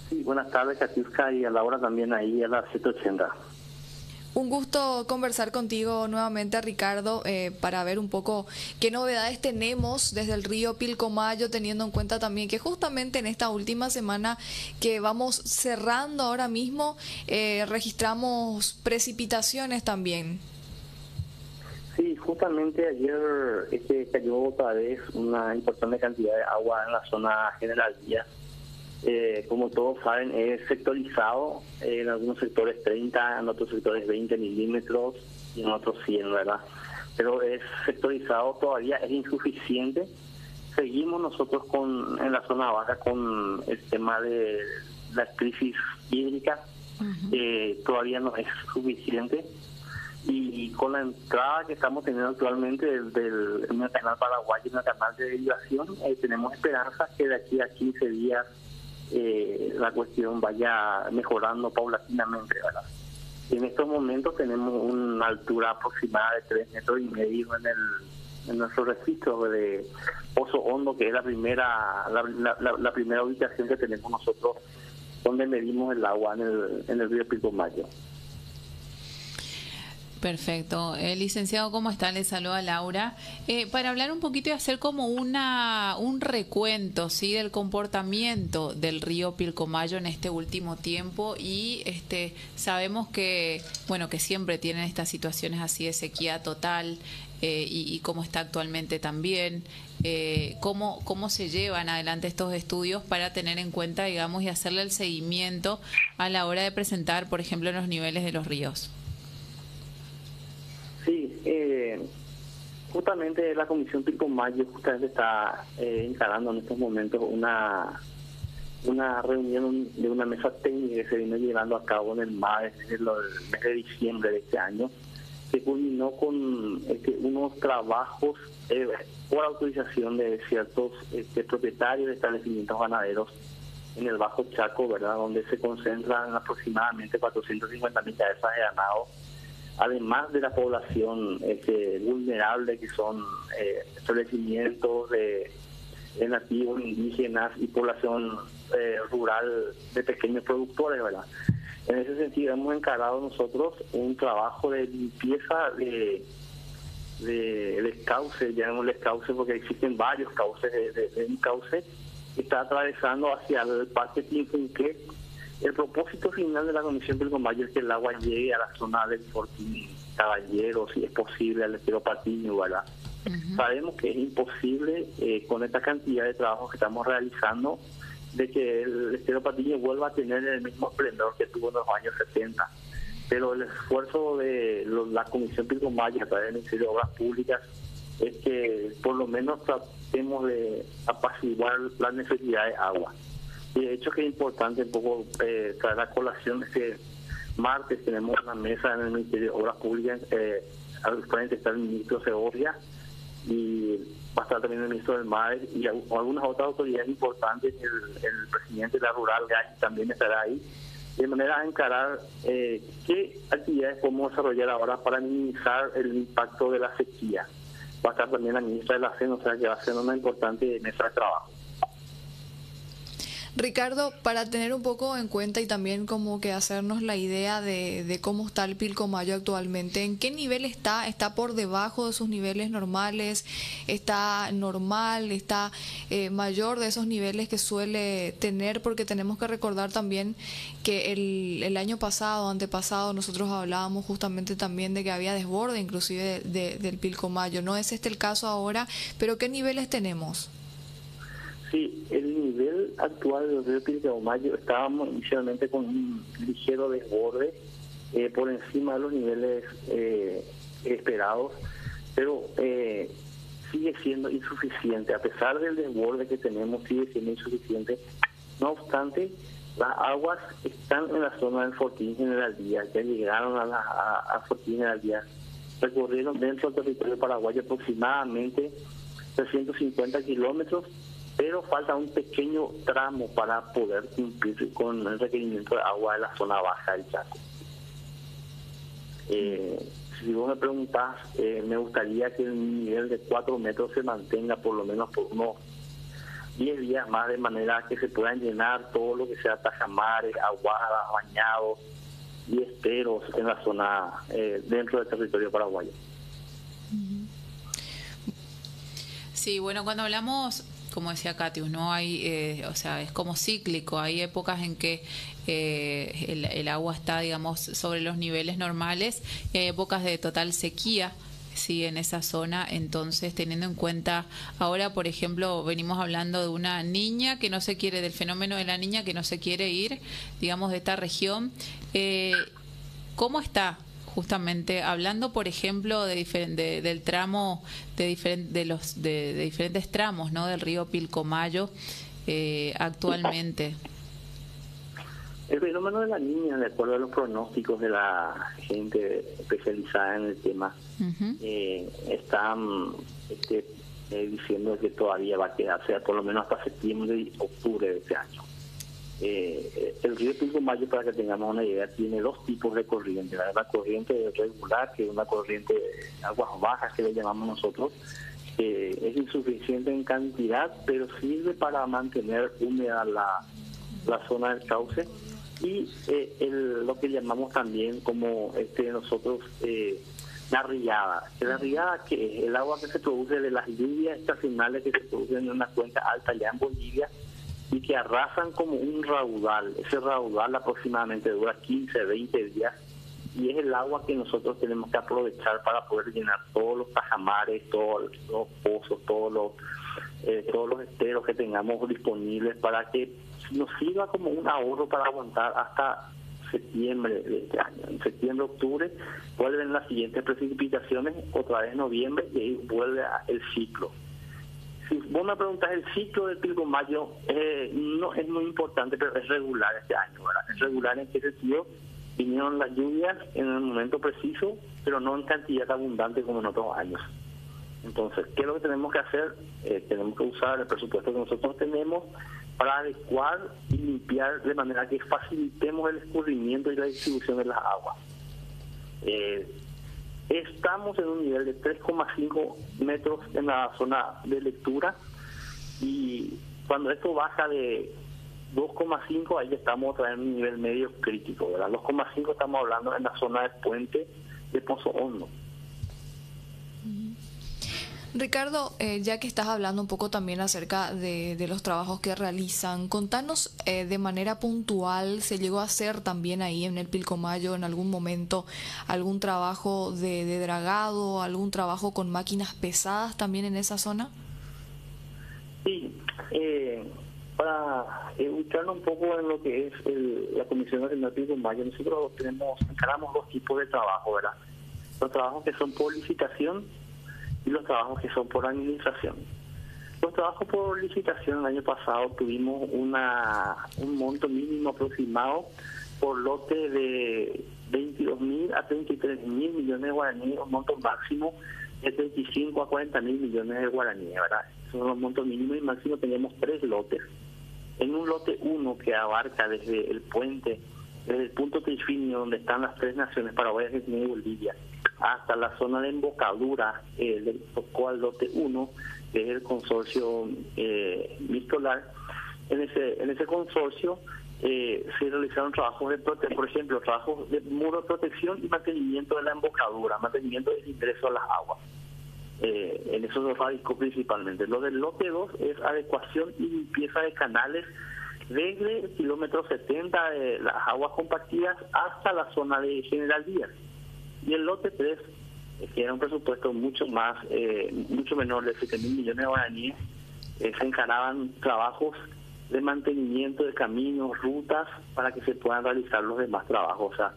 Sí, buenas tardes, Katiuska, y a Laura también ahí a las 7:80. Un gusto conversar contigo nuevamente, Ricardo, para ver un poco qué novedades tenemos desde el río Pilcomayo, teniendo en cuenta también que justamente en esta última semana que vamos cerrando ahora mismo, registramos precipitaciones también. Sí, justamente ayer cayó otra vez una importante cantidad de agua en la zona General Díaz. Como todos saben, es sectorizado, en algunos sectores 30, en otros sectores 20 milímetros y en otros 100, ¿verdad? Pero es sectorizado, todavía es insuficiente. Seguimos nosotros en la zona baja con el tema de la crisis hídrica, todavía no es suficiente. Y con la entrada que estamos teniendo actualmente en el canal Paraguay y en el canal de derivación, tenemos esperanzas que de aquí a 15 días la cuestión vaya mejorando paulatinamente, ¿verdad? En estos momentos tenemos una altura aproximada de 3,5 metros en nuestro registro de Pozo Hondo, que es la primera ubicación que tenemos nosotros donde medimos el agua en el río Pilcomayo. Perfecto. Licenciado, ¿cómo está? Le saluda Laura. Para hablar un poquito y hacer como un recuento, ¿sí?, del comportamiento del río Pilcomayo en este último tiempo, y sabemos que, bueno, que siempre tienen estas situaciones así de sequía total, y cómo está actualmente también. ¿Cómo se llevan adelante estos estudios para tener en cuenta, digamos, y hacerle el seguimiento a la hora de presentar, por ejemplo, los niveles de los ríos? Sí, justamente la Comisión Pilcomayo justamente está encarando en estos momentos una reunión de una mesa técnica que se vino llevando a cabo en el MADES desde el mes de diciembre de este año, que culminó con unos trabajos por autorización de ciertos propietarios de establecimientos ganaderos en el Bajo Chaco, ¿verdad?, donde se concentran aproximadamente 450.000 cabezas de ganado, además de la población vulnerable, que son establecimientos de nativos, indígenas y población rural de pequeños productores, ¿verdad? En ese sentido hemos encarado nosotros un trabajo de limpieza de cauce, llamémosle cauce porque existen varios cauces, de un cauce que está atravesando hacia el Parque Tinfunqué. El propósito final de la Comisión Pilcomayo es que el agua llegue a la zona del Fortín Caballero, si es posible, al estero Patiño, ¿verdad? Sabemos que es imposible con esta cantidad de trabajos que estamos realizando de que el estero Patiño vuelva a tener el mismo esplendor que tuvo en los años 70. Pero el esfuerzo de la Comisión Pilcomayo a través del Ministerio de Obras Públicas es que por lo menos tratemos de apaciguar la necesidad de agua. Y de hecho que es importante un poco traer a colación que martes tenemos una mesa en el Ministerio de Obras Públicas, al frente está el ministro Segovia y va a estar también el ministro del MADES y algunas otras autoridades importantes, el presidente de la Rural también estará ahí, de manera a encarar qué actividades podemos desarrollar ahora para minimizar el impacto de la sequía. Va a estar también la ministra de la CEN, o sea que va a ser una importante mesa de trabajo. Ricardo, para tener un poco en cuenta y también como que hacernos la idea de cómo está el Pilcomayo actualmente, ¿en qué nivel está? ¿Está por debajo de sus niveles normales? ¿Está normal? ¿Está mayor de esos niveles que suele tener? Porque tenemos que recordar también que el año pasado, antepasado, nosotros hablábamos justamente también de que había desborde inclusive del Pilcomayo. No es este el caso ahora, pero ¿qué niveles tenemos? Sí, el nivel actual del río Pilcomayo estábamos inicialmente con un ligero desborde por encima de los niveles esperados, pero sigue siendo insuficiente. A pesar del desborde que tenemos, sigue siendo insuficiente. No obstante, las aguas están en la zona del Fortín General Díaz, ya llegaron a Fortín General Díaz, recorrieron dentro del territorio paraguayo aproximadamente 350 kilómetros, pero falta un pequeño tramo para poder cumplir con el requerimiento de agua de la zona baja del Chaco. Si vos me preguntás, me gustaría que el nivel de 4 metros se mantenga por lo menos por unos 10 días más, de manera que se puedan llenar todo lo que sea tajamares, aguadas, bañados y esteros en la zona dentro del territorio paraguayo. Sí, bueno, cuando hablamos, como decía Katius, ¿no? Hay, o sea, es como cíclico. Hay épocas en que el agua está, digamos, sobre los niveles normales, y hay épocas de total sequía, sí, en esa zona. Entonces, teniendo en cuenta, ahora, por ejemplo, venimos hablando de una niña que no se quiere, del fenómeno de la niña que no se quiere ir, digamos, de esta región. ¿Cómo está? Justamente hablando, por ejemplo, del tramo de diferentes tramos, ¿no?, del río Pilcomayo actualmente. El fenómeno de la niña, de acuerdo a los pronósticos de la gente especializada en el tema, están diciendo que todavía va a quedarse por lo menos hasta septiembre y octubre de este año. El río Pilcomayo, para que tengamos una idea, tiene dos tipos de corriente. La corriente regular, que es una corriente de aguas bajas que le llamamos nosotros, es insuficiente en cantidad, pero sirve para mantener húmeda la zona del cauce, y lo que llamamos también como nosotros la riada. La riada, que es el agua que se produce de las lluvias estacionales que se producen en una cuenca alta allá en Bolivia, y que arrasan como un raudal. Ese raudal aproximadamente dura 15, 20 días, y es el agua que nosotros tenemos que aprovechar para poder llenar todos los tajamares, todos los pozos, todos los esteros que tengamos disponibles, para que nos sirva como un ahorro para aguantar hasta septiembre de este año. En septiembre, octubre vuelven las siguientes precipitaciones, otra vez noviembre, y ahí vuelve el ciclo. Si vos me preguntás, el ciclo del Pilcomayo no es muy importante, pero es regular este año, ¿verdad? Es regular en qué sentido: vinieron las lluvias en el momento preciso, pero no en cantidad abundante como en otros años. Entonces, ¿qué es lo que tenemos que hacer? Tenemos que usar el presupuesto que nosotros tenemos para adecuar y limpiar de manera que facilitemos el escurrimiento y la distribución de las aguas. Estamos en un nivel de 3,5 metros en la zona de lectura, y cuando esto baja de 2,5, ahí estamos otra vez en un nivel medio crítico, ¿verdad? 2,5 estamos hablando en la zona del puente de Pozo Hondo. Ricardo, ya que estás hablando un poco también acerca de los trabajos que realizan, contanos de manera puntual, ¿se llegó a hacer también ahí en el Pilcomayo en algún momento algún trabajo de dragado, algún trabajo con máquinas pesadas también en esa zona? Sí, para ubicarnos un poco en lo que es la Comisión Nacional Pilcomayo, nosotros encaramos dos tipos de trabajo, ¿verdad? Los trabajos que son por licitación y los trabajos que son por administración. Los trabajos por licitación, el año pasado tuvimos un monto mínimo aproximado por lote de 22.000 a 33.000 millones de guaraníes, un monto máximo de 35 a 40.000 millones de guaraníes, ¿verdad? Esos son los montos mínimos, y máximo teníamos 3 lotes. En un lote 1 que abarca desde el puente, desde el punto trifinio donde están las tres naciones, Paraguay, Argentina y Bolivia, hasta la zona de embocadura, le tocó al lote 1, que es el consorcio Mistolar. En ese consorcio se realizaron trabajos por ejemplo, trabajos de muro de protección y mantenimiento de la embocadura, mantenimiento del ingreso a las aguas. En eso se radicó principalmente. Lo del lote 2 es adecuación y limpieza de canales desde el kilómetro 70 de las aguas compartidas hasta la zona de General Díaz. Y el lote 3, que era un presupuesto mucho menor, de 7.000 millones de guaraníes, se encaraban trabajos de mantenimiento de caminos, rutas, para que se puedan realizar los demás trabajos. O sea,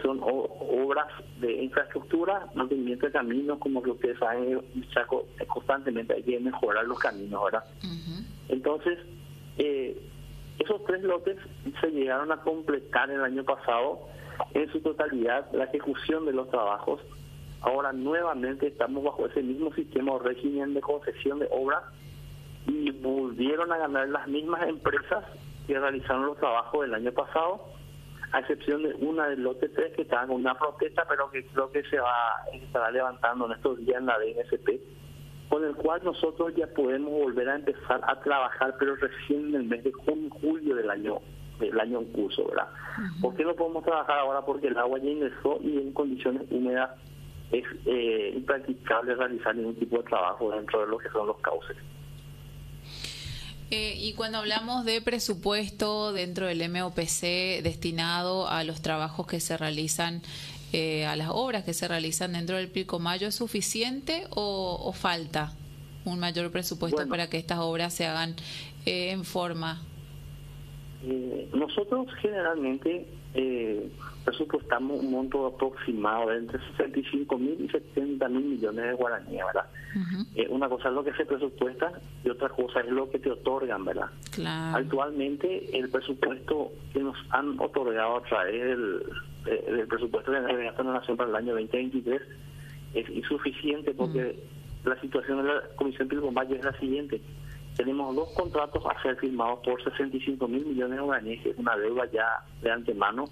son obras de infraestructura, mantenimiento de caminos, como que ustedes saben, constantemente hay que mejorar los caminos, ¿verdad? Entonces, esos 3 lotes se llegaron a completar el año pasado en su totalidad la ejecución de los trabajos. Ahora nuevamente estamos bajo ese mismo sistema o régimen de concesión de obra, y volvieron a ganar las mismas empresas que realizaron los trabajos del año pasado, a excepción de una del lote 3 que estaba con una protesta, pero que creo que se estará levantando en estos días en la DNSP, con el cual nosotros ya podemos volver a empezar a trabajar, pero recién en el mes de junio, julio del año en curso, ¿verdad? ¿Por qué no podemos trabajar ahora? Porque el agua ya ingresó y en condiciones húmedas es impracticable realizar ningún tipo de trabajo dentro de lo que son los cauces. Y cuando hablamos de presupuesto dentro del MOPC destinado a los trabajos que se realizan, a las obras que se realizan dentro del Pilcomayo, ¿es suficiente o falta un mayor presupuesto para que estas obras se hagan en forma? Nosotros generalmente presupuestamos un monto aproximado de entre 65.000 y 70.000 millones de guaraníes, ¿verdad? Una cosa es lo que se presupuesta y otra cosa es lo que te otorgan, ¿verdad? Claro. Actualmente el presupuesto que nos han otorgado a través del presupuesto de la Nación para el año 2023 es insuficiente porque la situación de la Comisión Pilcomayo es la siguiente. Tenemos 2 contratos a ser firmados por 65.000 millones de guaraníes, que es una deuda ya de antemano,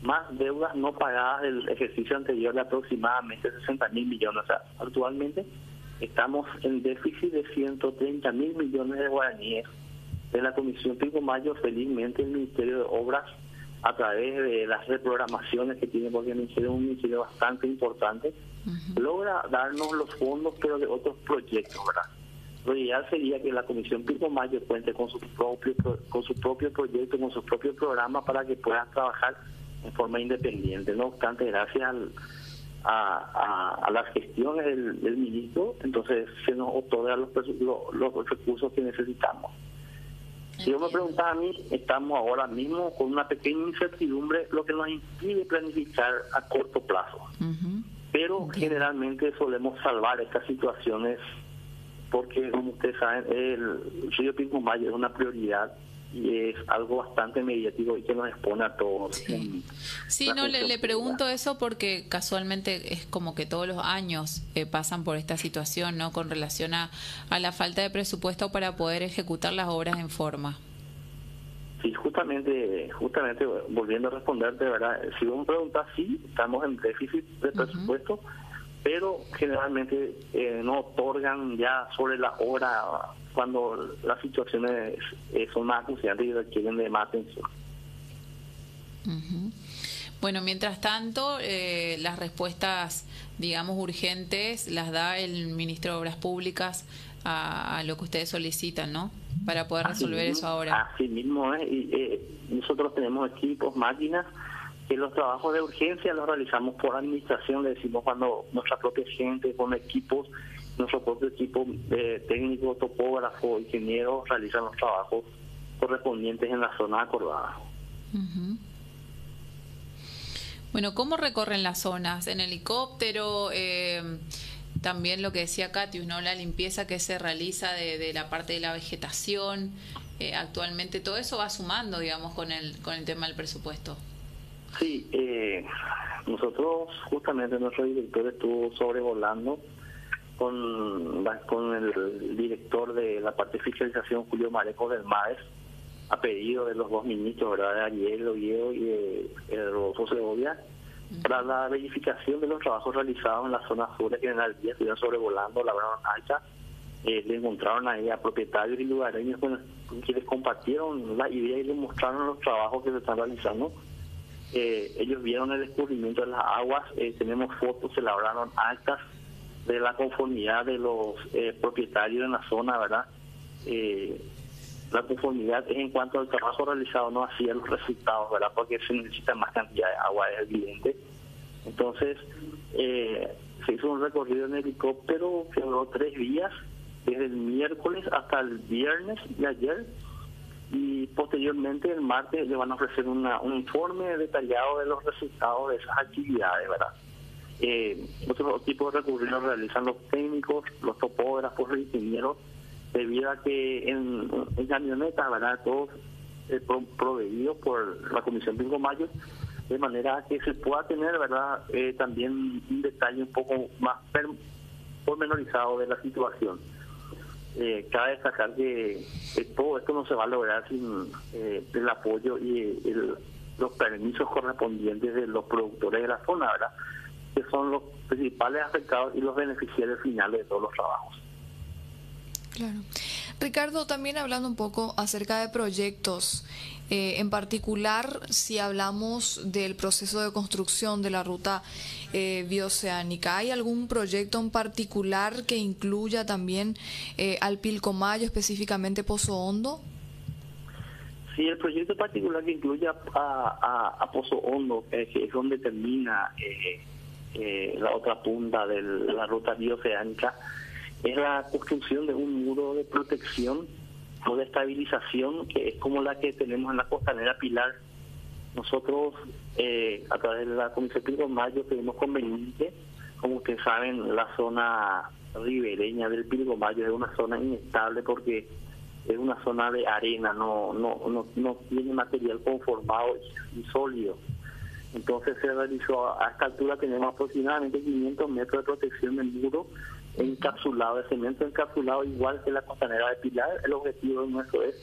más deudas no pagadas del ejercicio anterior de aproximadamente 60.000 millones. O sea, actualmente estamos en déficit de 130.000 millones de guaraníes. De la Comisión Pilcomayo, felizmente el Ministerio de Obras, a través de las reprogramaciones que tiene, porque el ministerio es un ministerio bastante importante, logra darnos los fondos, pero de otros proyectos, ¿verdad? Lo ideal sería que la Comisión Pilcomayo cuente con su propio proyecto, con su propio programa para que puedan trabajar en forma independiente. No obstante, gracias a las gestiones del ministro, entonces se nos otorga los recursos que necesitamos. Si vos me preguntas a mí, estamos ahora mismo con una pequeña incertidumbre, lo que nos impide planificar a corto plazo. Pero generalmente solemos salvar estas situaciones porque, como ustedes saben, el río Pilcomayo es una prioridad y es algo bastante mediático y que nos expone a todos. Sí, no, le pregunto eso porque casualmente es como que todos los años pasan por esta situación, ¿no? Con relación a la falta de presupuesto para poder ejecutar las obras en forma. Sí, justamente volviendo a responderte, ¿verdad? Si vos me preguntas, sí, estamos en déficit de presupuesto, pero generalmente no otorgan ya sobre la hora cuando las situaciones son más acuciantes y requieren de más atención. Bueno, mientras tanto, las respuestas, digamos, urgentes las da el Ministro de Obras Públicas a lo que ustedes solicitan, ¿no? Para poder resolver eso ahora. Así mismo es. Y nosotros tenemos equipos, máquinas, que los trabajos de urgencia los realizamos por administración, le decimos cuando nuestra propia gente con equipos, nuestro propio equipo técnico, topógrafo, ingeniero, realizan los trabajos correspondientes en la zona acordada. Bueno, ¿cómo recorren las zonas? ¿En helicóptero? También lo que decía Catius, ¿no? La limpieza que se realiza de la parte de la vegetación. Actualmente todo eso va sumando, digamos, con el tema del presupuesto. Sí, nosotros justamente nuestro director estuvo sobrevolando con el director de la parte de fiscalización, Julio Mareco del MAES, a pedido de los 2 ministros, ¿verdad? De Ariel Oviedo y de Rodolfo Segovia, para la verificación de los trabajos realizados en la zona sur, que en el día estuvieron sobrevolando, labraron alta, le encontraron ahí a propietarios y lugareños con que les compartieron la idea y les mostraron los trabajos que se están realizando. Ellos vieron el escurrimiento de las aguas, tenemos fotos, se labraron actas de la conformidad de los propietarios en la zona, ¿verdad? La conformidad es en cuanto al trabajo realizado, no hacía los resultados, ¿verdad? Porque se necesita más cantidad de agua, es evidente. Entonces, se hizo un recorrido en helicóptero que duró 3 días, desde el miércoles hasta el viernes de ayer, y posteriormente el martes le van a ofrecer un informe detallado de los resultados de esas actividades, ¿verdad? Otros tipos de recursos los realizan los técnicos, los topógrafos, los ingenieros, debido a que en camionetas, ¿verdad? Todos proveídos por la Comisión Pilcomayo, de manera que se pueda tener, ¿verdad? También un detalle un poco más pormenorizado de la situación. Cabe destacar que todo esto no se va a lograr sin el apoyo y los permisos correspondientes de los productores de la zona, ¿verdad? Que son los principales afectados y los beneficiarios finales de todos los trabajos. Claro. Ricardo, también hablando un poco acerca de proyectos, en particular si hablamos del proceso de construcción de la ruta bioceánica, ¿hay algún proyecto en particular que incluya también al Pilcomayo, específicamente Pozo Hondo? Sí, el proyecto particular que incluye a Pozo Hondo, que es donde termina la otra punta de la ruta bioceánica, es la construcción de un muro de protección o de estabilización, que es como la que tenemos en la costanera Pilar. Nosotros, a través de la Comisión Pilcomayo, tenemos conveniente. Como ustedes saben, la zona ribereña del Pilcomayo es una zona inestable porque es una zona de arena, no tiene material conformado y sólido. Entonces se realizó, a esta altura tenemos aproximadamente 500 metros de protección del muro encapsulado, de cemento encapsulado, igual que la costanera de Pilar. El objetivo nuestro es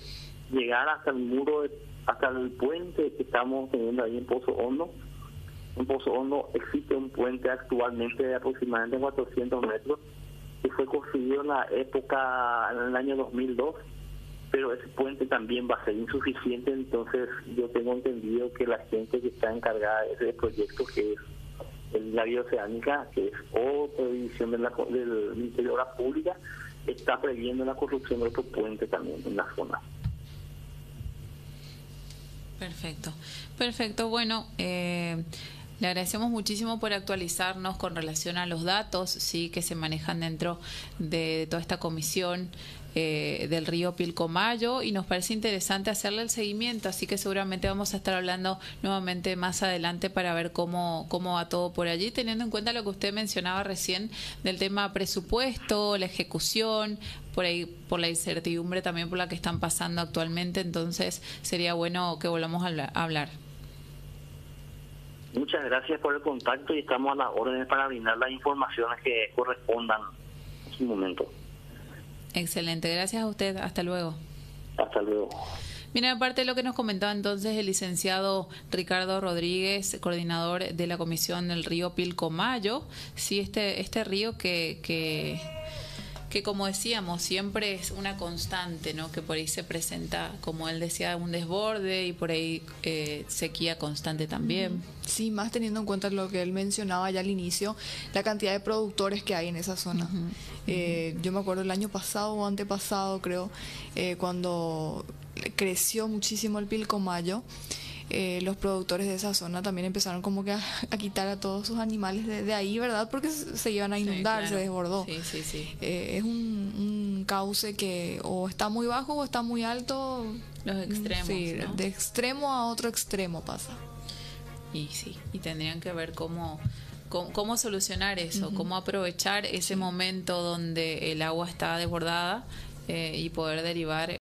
llegar hasta el muro, hasta el puente que estamos teniendo ahí en Pozo Hondo. En Pozo Hondo existe un puente actualmente de aproximadamente 400 metros, que fue construido en la época, en el año 2002, pero ese puente también va a ser insuficiente. Entonces yo tengo entendido que la gente que está encargada de ese proyecto, que es la bioceánica, que es otra división del Ministerio de Obras Públicas, está previendo la construcción de otro puente también en la zona. Perfecto. Bueno, le agradecemos muchísimo por actualizarnos con relación a los datos, sí, que se manejan dentro de toda esta comisión del río Pilcomayo, y nos parece interesante hacerle el seguimiento, así que seguramente vamos a estar hablando nuevamente más adelante para ver cómo va todo por allí, teniendo en cuenta lo que usted mencionaba recién del tema presupuesto, la ejecución, por ahí, por la incertidumbre también por la que están pasando actualmente. Entonces sería bueno que volvamos a hablar. Muchas gracias por el contacto y estamos a las órdenes para brindar las informaciones que correspondan en su momento. Excelente, gracias a usted. Hasta luego. Hasta luego. Bien, aparte de lo que nos comentaba entonces el licenciado Ricardo Rodríguez, coordinador de la Comisión del Río Pilcomayo, sí, este río que como decíamos, siempre es una constante, ¿no? Que por ahí se presenta, como él decía, un desborde y por ahí sequía constante también. Sí, más teniendo en cuenta lo que él mencionaba ya al inicio, la cantidad de productores que hay en esa zona. Yo me acuerdo el año pasado o antepasado, creo, cuando creció muchísimo el Pilcomayo, los productores de esa zona también empezaron como que a quitar a todos sus animales de ahí, ¿verdad? Porque se iban a inundar, sí, claro. Se desbordó. Sí. Es un cauce que o está muy bajo o está muy alto. Los extremos, sí, ¿no? De extremo a otro extremo pasa. Y sí, y tendrían que ver cómo solucionar eso, cómo aprovechar ese momento donde el agua está desbordada y poder derivar